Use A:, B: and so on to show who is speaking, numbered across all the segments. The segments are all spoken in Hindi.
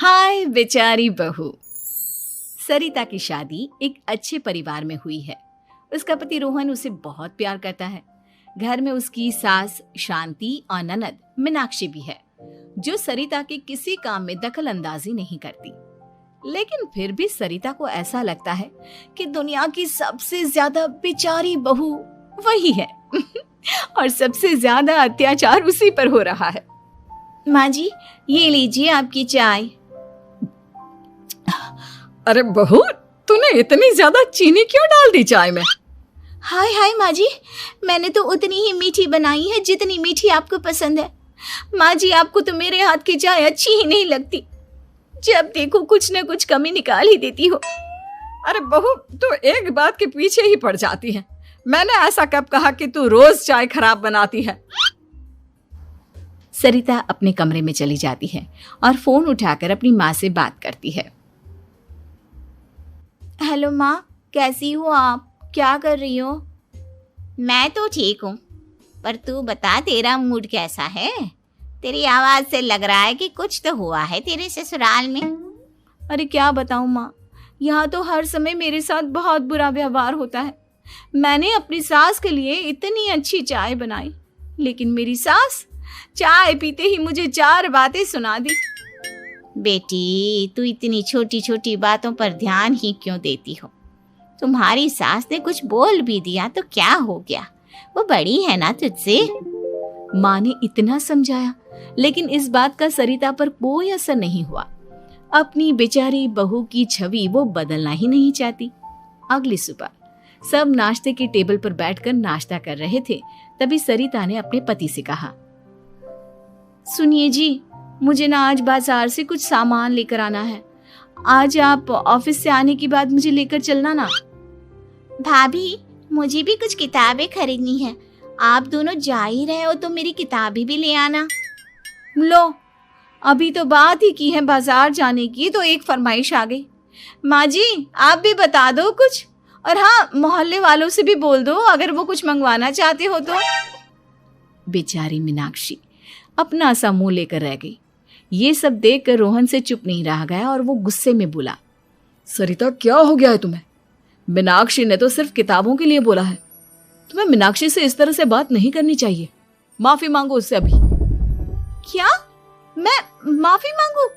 A: हाय बेचारी बहू। सरिता की शादी एक अच्छे परिवार में हुई है। उसका पति रोहन उसे बहुत प्यार करता है। घर में उसकी सास शांति और ननद मीनाक्षी भी है, जो सरिता के किसी काम में दखल अंदाजी नहीं करती। लेकिन फिर भी सरिता को ऐसा लगता है कि दुनिया की सबसे ज्यादा बेचारी बहू वही है और सबसे ज्यादा अत्याचार उसी पर हो रहा है। माँ जी, ये लीजिए आपकी चाय।
B: अरे बहू, तूने इतनी ज्यादा चीनी क्यों डाल दी चाय में?
A: हाय हाय माँ जी, मैंने तो उतनी ही मीठी बनाई है जितनी मीठी आपको पसंद है। माँ जी, आपको तो मेरे हाथ की चाय अच्छी ही नहीं लगती। जब देखो कुछ न कुछ कमी निकाल ही देती हो।
B: अरे बहू, तू एक बात के पीछे ही पड़ जाती है। मैंने ऐसा कब कहा कि तू रोज चाय खराब बनाती है?
A: सरिता अपने कमरे में चली जाती है और फोन उठाकर अपनी माँ से बात करती है। हेलो माँ, कैसी हो आप? क्या कर रही हो?
C: मैं तो ठीक हूँ, पर तू बता, तेरा मूड कैसा है? तेरी आवाज से लग रहा है कि कुछ तो हुआ है तेरे ससुराल में।
A: अरे क्या बताऊँ माँ, यहाँ तो हर समय मेरे साथ बहुत बुरा व्यवहार होता है। मैंने अपनी सास के लिए इतनी अच्छी चाय बनाई, लेकिन मेरी सास चाय पीते ही मुझे 4 बातें सुना दी।
C: बेटी, तू इतनी छोटी छोटी बातों पर ध्यान ही क्यों देती हो? तुम्हारी सास ने कुछ बोल भी दिया तो क्या हो गया, वो बड़ी है ना तुझसे।
A: माँ ने इतना समझाया, लेकिन इस बात का सरिता पर कोई असर नहीं हुआ। अपनी बेचारी बहू की छवि वो बदलना ही नहीं चाहती। अगली सुबह सब नाश्ते के टेबल पर बैठकर नाश्ता कर रहे थे, तभी सरिता ने अपने पति से कहा, सुनिए जी, मुझे ना आज बाजार से कुछ सामान लेकर आना है। आज आप ऑफिस से आने के बाद मुझे लेकर चलना ना।
C: भाभी, मुझे भी कुछ किताबें खरीदनी है। आप दोनों जा ही रहे हो तो मेरी किताबें भी ले आना।
A: लो, अभी तो बात ही की है बाजार जाने की, तो एक फरमाइश आ गई। माँ जी, आप भी बता दो कुछ, और हाँ, मोहल्ले वालों से भी बोल दो अगर वो कुछ मंगवाना चाहते हो तो। बेचारी मीनाक्षी अपना सा मुंह लेकर रह गई। ये सब देखकर रोहन से चुप नहीं रह गया और वो गुस्से में बोला,
B: सरिता, क्या हो गया है तुम्हें?
A: मीनाक्षी ने तो सिर्फ किताबों के लिए बोला है। तुम्हें मीनाक्षी से इस तरह से बात नहीं करनी चाहिए। माफी मांगो उससे अभी। क्या? मैं माफी मांगू?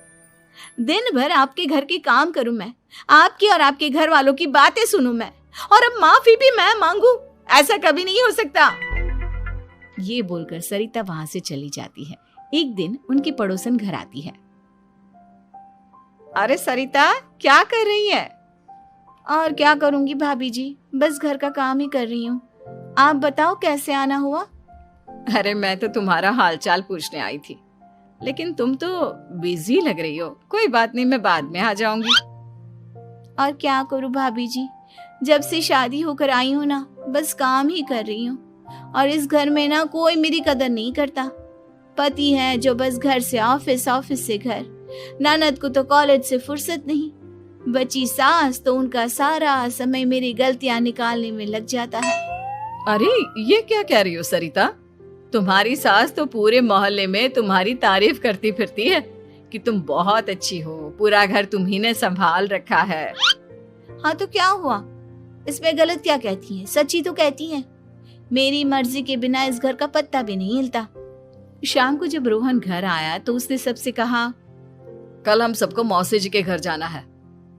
A: दिन भर आपके घर के काम करूं मैं, आपकी और आपके घर वालों की बातें सुनूं मैं, और अब माफी भी मैं मांगू? ऐसा कभी नहीं हो सकता। ये बोलकर सरिता वहां से चली जाती है। एक दिन उनकी पड़ोसन घर आती है। अरे सरिता, क्या कर रही है? और क्या करूंगी भाभी जी, बस घर का काम ही कर रही हूँ। आप बताओ कैसे आना हुआ?
B: अरे मैं तो तुम्हारा हालचाल पूछने आई थी, लेकिन तुम तो बिजी लग रही हो। कोई बात नहीं, मैं बाद में आ जाऊंगी।
A: और क्या करूं भाभी जी, जब से शादी होकर आई हूँ ना, बस काम ही कर रही हूँ। और इस घर में ना कोई मेरी कदर नहीं करता। पति है जो बस घर से ऑफिस, ऑफिस से घर। ननद को तो कॉलेज से फुर्सत नहीं। बची सास तो उनका सारा समय मेरी गलतियां निकालने में लग जाता है।
B: अरे ये क्या कह रही हो सरिता? तुम्हारी सास तो पूरे मोहल्ले में तुम्हारी तारीफ करती फिरती है कि तुम बहुत अच्छी हो, पूरा घर तुम्ही ने संभाल रखा है।
A: हाँ तो क्या हुआ, इसमें गलत क्या कहती है? सच्ची तो कहती है। मेरी मर्जी के बिना इस घर का पत्ता भी नहीं हिलता। शाम को जब रोहन घर आया तो उसने सबसे कहा,
B: कल हम सबको मौसी जी के घर जाना है,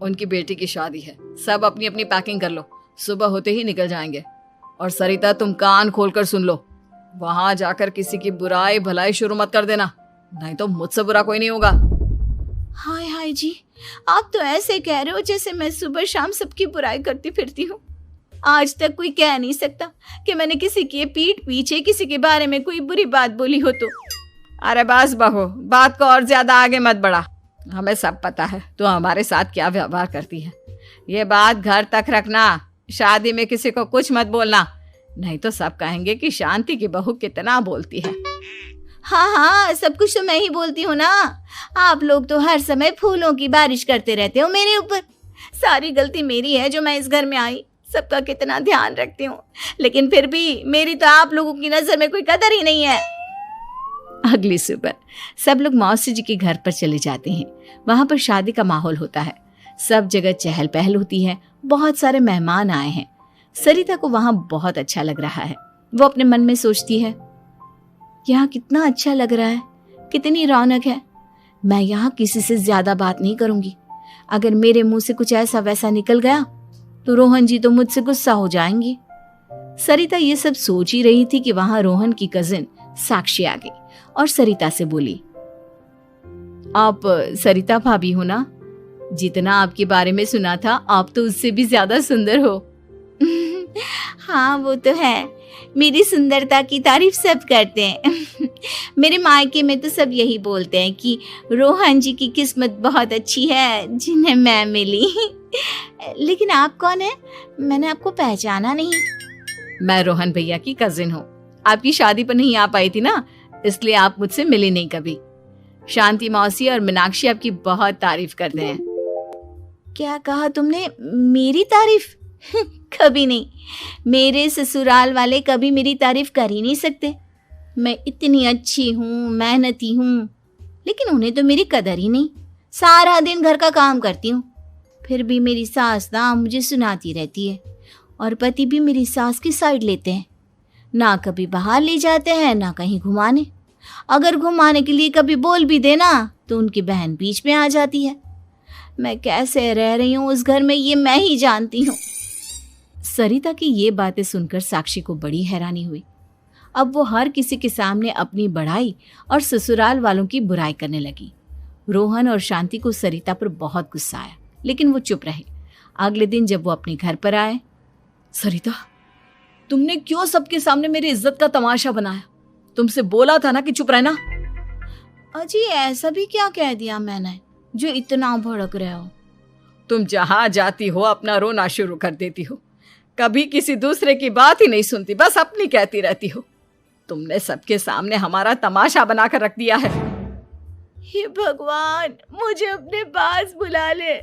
B: उनकी बेटी की शादी है। सब अपनी अपनी पैकिंग कर लो, सुबह होते ही निकल जाएंगे। और सरिता, तुम कान खोलकर सुन लो, वहां जाकर किसी की बुराई भलाई शुरू मत कर देना, नहीं तो मुझसे बुरा कोई नहीं होगा।
A: हाय हाय जी, आप तो ऐसे कह रहे हो जैसे मैं सुबह शाम सबकी बुराई करती फिरती हूँ। आज तक कोई कह नहीं सकता कि मैंने किसी के पीठ पीछे किसी के बारे में कोई बुरी बात बोली हो तो।
B: अरे बस बहू, बात को और ज्यादा आगे मत बढ़ा। हमें सब पता है तू हमारे साथ क्या व्यवहार करती है। ये बात घर तक रखना, शादी में किसी को कुछ मत बोलना, नहीं तो सब कहेंगे कि शांति की बहू कितना बोलती है।
A: हाँ हाँ, सब कुछ तो मैं ही बोलती हूँ ना। आप लोग तो हर समय फूलों की बारिश करते रहते हो मेरे ऊपर। सारी गलती मेरी है जो मैं इस घर में आई। सबका कितना ध्यान रखती हूँ, लेकिन फिर भी मेरी तो आप लोगों की नजर में कोई कदर ही नहीं है। अगली सुबह सब लोग मौसी जी के घर पर चले जाते हैं। वहां पर शादी का माहौल होता है, सब जगह चहल पहल होती है, बहुत सारे मेहमान आए हैं। सरिता को वहां बहुत अच्छा लग रहा है। वो अपने मन में सोचती है, यहाँ कितना अच्छा लग रहा है, कितनी रौनक है। मैं यहाँ किसी से ज्यादा बात नहीं करूंगी। अगर मेरे मुंह से कुछ ऐसा वैसा निकल गया तो रोहन जी तो मुझसे गुस्सा हो जाएंगी। सरिता ये सब सोच ही रही थी कि वहां रोहन की कजिन साक्षी आ गई और सरिता से बोली, आप सरिता भाभी हो ना? जितना आपके बारे में सुना था, आप तो उससे भी ज्यादा सुंदर हो।
C: हाँ वो तो है, मेरी सुंदरता की तारीफ सब करते हैं। मेरे मायके में तो सब यही बोलते हैं कि रोहन जी की किस्मत बहुत अच्छी है जिन्हें मैं मिली। लेकिन आप कौन है? मैंने आपको पहचाना नहीं।
A: मैं रोहन भैया की कजिन हूँ। आपकी शादी पर नहीं आ पाई थी ना, इसलिए आप मुझसे मिली नहीं कभी। शांति मौसी और मीनाक्षी आपकी बहुत तारीफ करते हैं।
C: क्या कहा तुमने? मेरी तारीफ? कभी नहीं। मेरे ससुराल वाले कभी मेरी तारीफ कर ही नहीं सकते। मैं इतनी अच्छी हूँ, मेहनती हूँ, लेकिन उन्हें तो मेरी कदर ही नहीं। सारा दिन घर का काम करती हूँ, फिर भी मेरी सास ना मुझे सुनाती रहती है, और पति भी मेरी सास की साइड लेते हैं। ना कभी बाहर ले जाते हैं, ना कहीं घुमाने। अगर घुमाने के लिए कभी बोल भी देना तो उनकी बहन बीच में आ जाती है। मैं कैसे रह रही हूँ उस घर में, ये मैं ही जानती हूँ।
A: सरिता की ये बातें सुनकर साक्षी को बड़ी हैरानी हुई। अब वो हर किसी के सामने अपनी बढ़ाई और ससुराल वालों की बुराई करने लगी। रोहन और शांति को सरिता पर बहुत गुस्सा आया, लेकिन वो चुप रहे। अगले दिन जब वो अपने घर पर आए,
B: सरिता, तुमने क्यों सबके सामने मेरी इज्जत का तमाशा बनाया? तुमसे बोला था ना कि चुप रहना।
C: अजी ऐसा भी क्या कह दिया मैंने जो इतना भड़क रहे हो?
B: तुम जहां जाती हो अपना रोना शुरू कर देती हो, कभी किसी दूसरे की बात ही नहीं सुनती, बस अपनी कहती रहती हो। तुमने सबके सामने हमारा तमाशा बनाकर रख दिया है।
C: हे भगवान, मुझे अपने पास बुला ले।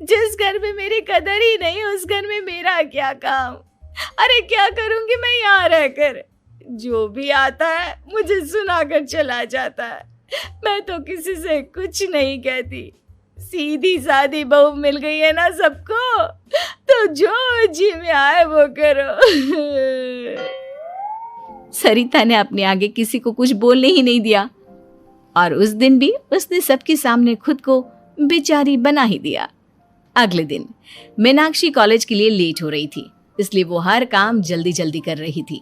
C: जिस घर में मेरी कदर ही नहीं, उस घर में मेरा क्या काम? अरे क्या करूंगी मैं यहाँ रहकर? जो भी आता है मुझे सुनाकर चला जाता है। मैं तो किसी से कुछ नहीं कहती। सीधी सादी बहू मिल गई है ना सबको, तो जो जी में आए वो करो।
A: सरिता ने अपने आगे किसी को कुछ बोलने ही नहीं दिया, और उस दिन भी उसने सबके सामने खुद को बेचारी बना ही दिया। अगले दिन मीनाक्षी कॉलेज के लिए लेट हो रही थी, इसलिए वो हर काम जल्दी जल्दी कर रही थी।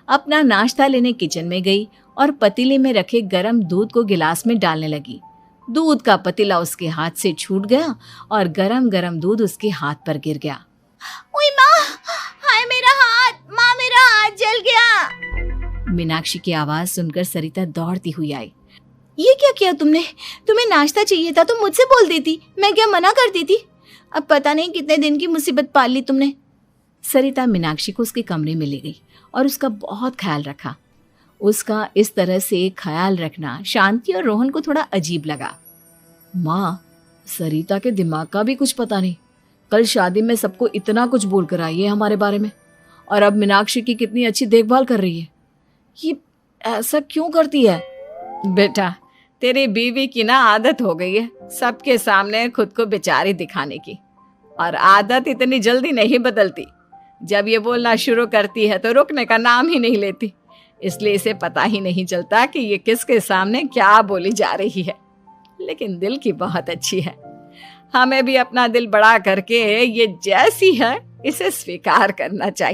A: अपना नाश्ता लेने किचन में गई और पतीले में रखे गरम दूध को गिलास में डालने लगी। दूध का पतीला उसके हाथ से छूट गया और गरम गरम दूध उसके हाथ पर गिर गया।
C: ओए माँ, हाय मेरा हाथ, माँ मेरा हाथ जल गया।
A: मीनाक्षी की आवाज सुनकर सरिता दौड़ती हुई आई।
C: ये क्या किया तुमने? तुम्हें नाश्ता चाहिए था तो मुझसे बोल देती, मैं क्या मना कर देती? अब पता नहीं कितने दिन की मुसीबत पाल ली तुमने।
A: सरिता मीनाक्षी को उसके कमरे में ले गई और उसका बहुत ख्याल रखा। उसका इस तरह से ख्याल रखना शांति और रोहन को थोड़ा अजीब लगा।
B: माँ, सरिता के दिमाग का भी कुछ पता नहीं। कल शादी में सबको इतना कुछ बोल कर आई है हमारे बारे में, और अब मीनाक्षी की कितनी अच्छी देखभाल कर रही है। ये ऐसा क्यों करती है?
A: बेटा, तेरी बीवी की ना आदत हो गई है सबके सामने खुद को बेचारी दिखाने की, और आदत इतनी जल्दी नहीं बदलती। जब ये बोलना शुरू करती है तो रुकने का नाम ही नहीं लेती, इसलिए इसे पता ही नहीं चलता कि ये किसके सामने क्या बोली जा रही है। लेकिन दिल की बहुत अच्छी है। हमें भी अपना दिल बड़ा करके ये जैसी है इसे स्वीकार करना चाहिए।